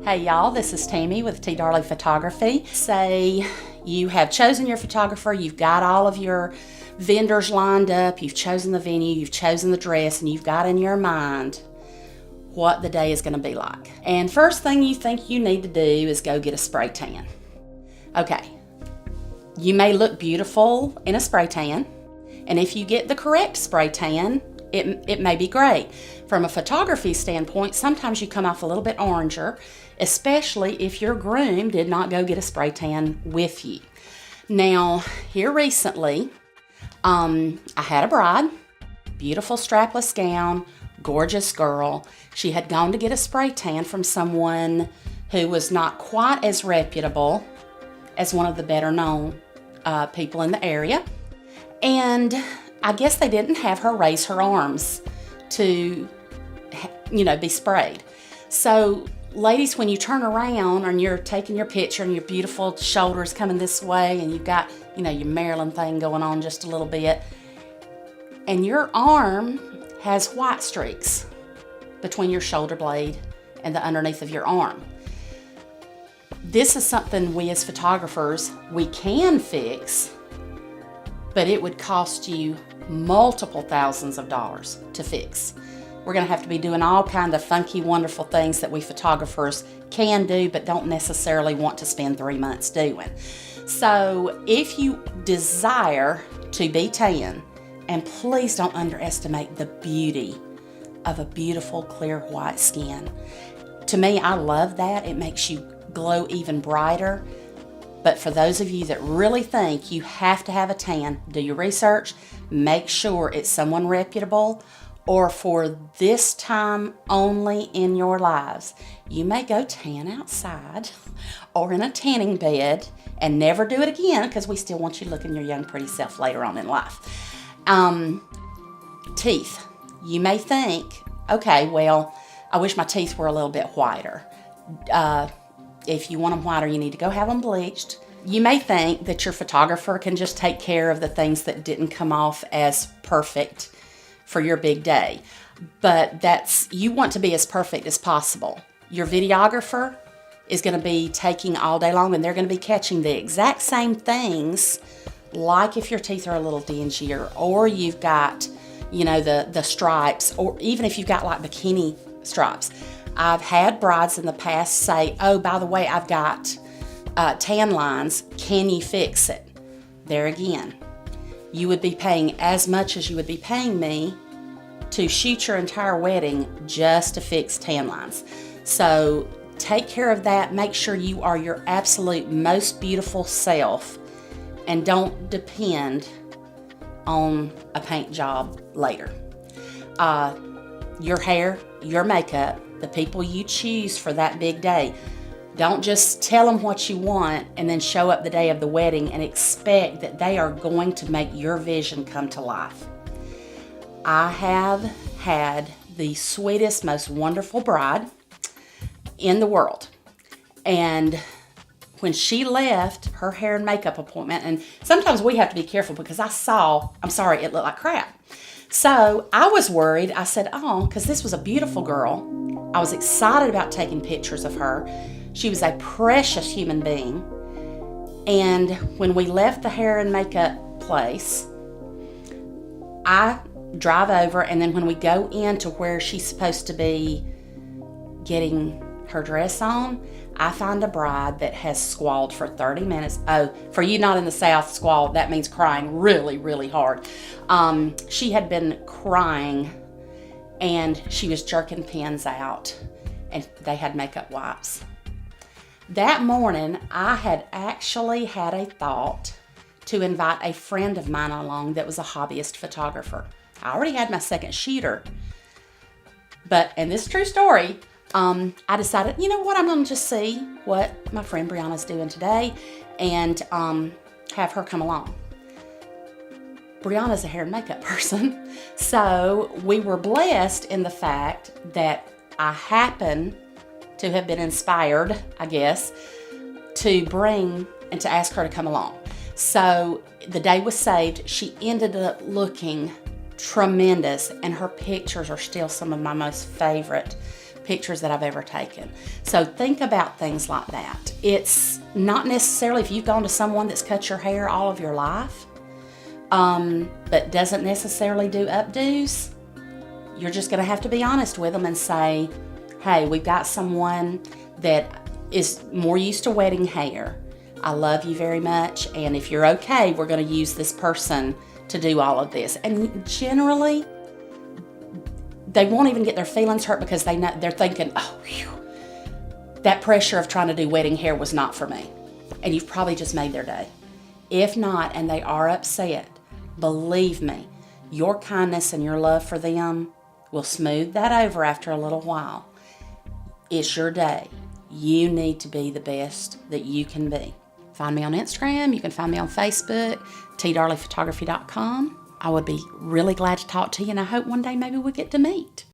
Hey y'all, this is Tammy with T. Darley Photography. Say you have chosen your photographer, you've got all of your vendors lined up, you've chosen the venue, you've chosen the dress, and you've got in your mind what the day is going to be like. And first thing you think you need to do is go get a spray tan. Okay, you may look beautiful in a spray tan, and if you get the correct spray tan, it may be great. From a photography standpoint, sometimes you come off a little bit oranger, especially if your groom did not go get a spray tan with you. Now, here recently, I had a bride, beautiful strapless gown, gorgeous girl. She had gone to get a spray tan from someone who was not quite as reputable as one of the better known people in the area. And I guess they didn't have her raise her arms to, be sprayed. So, ladies, when you turn around and you're taking your picture and your beautiful shoulders coming this way and you've got, your Maryland thing going on just a little bit, and your arm has white streaks between your shoulder blade and the underneath of your arm. This is something we as photographers, we can fix, but it would cost you multiple thousands of dollars to fix. We're going to have to be doing all kinds of funky, wonderful things that we photographers can do, but don't necessarily want to spend 3 months doing. So if you desire to be tan, and please don't underestimate the beauty of a beautiful, clear, white skin. To me, I love that. It makes you glow even brighter. But for those of you that really think you have to have a tan, do your research, make sure it's someone reputable, or for this time only in your lives. You may go tan outside or in a tanning bed and never do it again, because we still want you looking your young, pretty self later on in life. Teeth. You may think, okay, well, I wish my teeth were a little bit whiter. If you want them whiter, you need to go have them bleached. You may think that your photographer can just take care of the things that didn't come off as perfect for your big day. But you want to be as perfect as possible. Your videographer is going to be taking all day long, and they're going to be catching the exact same things, like if your teeth are a little dingier, or you've got, the stripes, or even if you've got like bikini stripes. I've had brides in the past say, oh, by the way, I've got tan lines. Can you fix it? There again, you would be paying as much as you would be paying me to shoot your entire wedding just to fix tan lines. So take care of that. Make sure you are your absolute most beautiful self, and don't depend on a paint job later. Your hair, your makeup, the people you choose for that big day. Don't just tell them what you want and then show up the day of the wedding and expect that they are going to make your vision come to life. I have had the sweetest, most wonderful bride in the world. And when she left her hair and makeup appointment, and sometimes we have to be careful because it looked like crap. So I was worried. I said, because this was a beautiful girl. I was excited about taking pictures of her. She was a precious human being. And when we left the hair and makeup place, I drive over, and then when we go into where she's supposed to be getting her dress on, I find a bride that has squalled for 30 minutes. Oh, for you not in the South, squalled, that means crying really, really hard. She had been crying, and she was jerking pins out, and they had makeup wipes. That morning, I had actually had a thought to invite a friend of mine along that was a hobbyist photographer. I already had my second shooter. And this is a true story, I decided, I'm going to just see what my friend Brianna's doing today and have her come along. Brianna's a hair and makeup person, so we were blessed in the fact that I happen to have been inspired, I guess, to bring and to ask her to come along. So the day was saved. She ended up looking tremendous, and her pictures are still some of my most favorite pictures that I've ever taken. So think about things like that. It's not necessarily if you've gone to someone that's cut your hair all of your life, but doesn't necessarily do updos, you're just gonna have to be honest with them and say, hey, we've got someone that is more used to wedding hair. I love you very much, and if you're okay, we're gonna use this person to do all of this. And generally, they won't even get their feelings hurt because they're thinking, oh, whew, that pressure of trying to do wedding hair was not for me. And you've probably just made their day. If not, and they are upset, believe me, your kindness and your love for them will smooth that over after a little while. It's your day. You need to be the best that you can be. Find me on Instagram. You can find me on Facebook, tdarleyphotography.com. I would be really glad to talk to you, and I hope one day maybe we'll get to meet.